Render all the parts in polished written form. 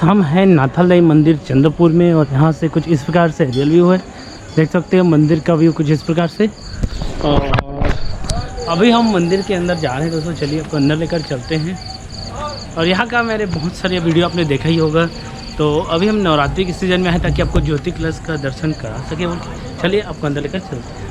हम हैं नाथाल दाई मंदिर चंद्रपुर में और यहाँ से कुछ इस प्रकार से रियल व्यू है। देख सकते हो मंदिर का व्यू कुछ इस प्रकार से। और अभी हम मंदिर के अंदर जा रहे हैं दोस्तों, चलिए आपको अंदर लेकर चलते हैं। और यहाँ का मेरे बहुत सारे वीडियो आपने देखा ही होगा। तो अभी हम नवरात्रि के सीज़न में आए ताकि आपको ज्योति कलश का दर्शन करा सके। चलिए आपको अंदर लेकर चलते हैं।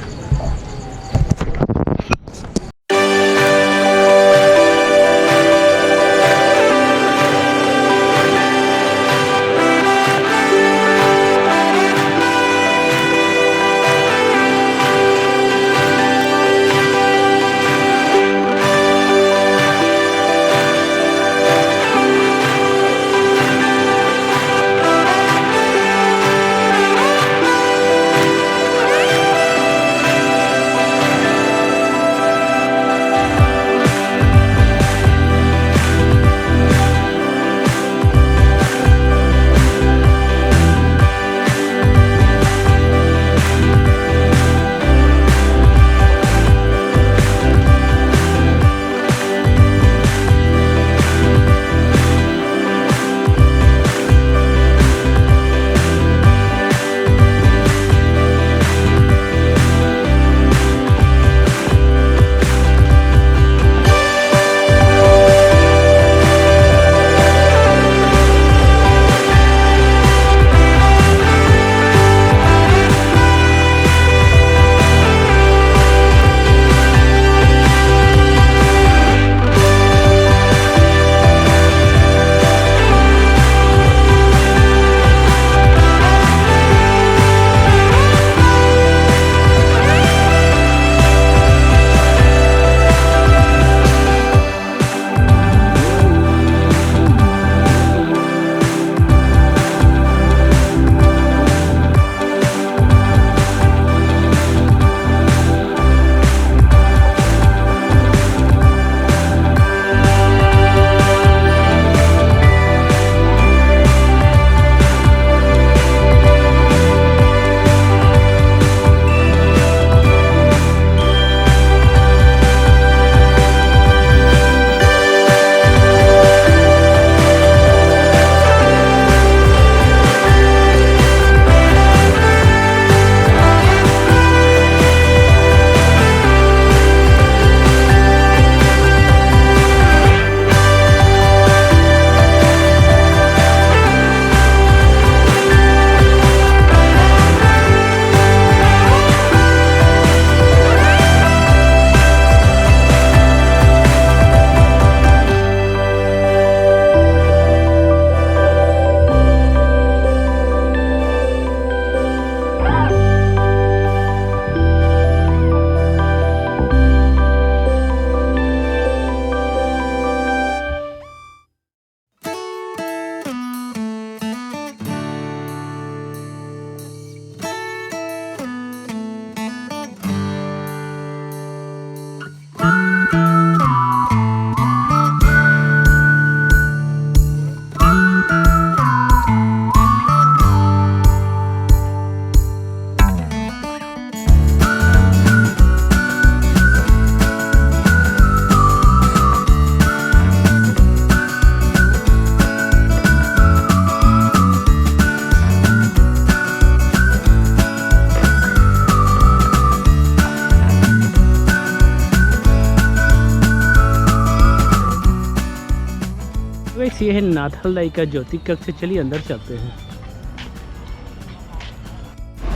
ये है नाथाल दाई का ज्योति कक्ष। चलिए अंदर चलते हैं।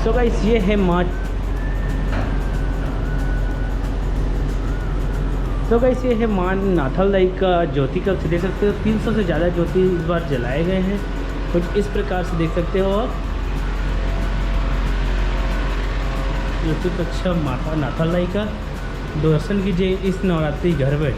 सो गाइस ये है मां नाथाल दाई का ज्योति कक्ष। देख सकते हो 300 से ज़्यादा ज्योति इस बार जलाए गए हैं। कुछ इस प्रकार से देख सकते हो आप। ज्योति कक्ष माता नाथाल दाई का दर्शन कीजिए इस नवरात्रि घर में।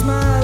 smile.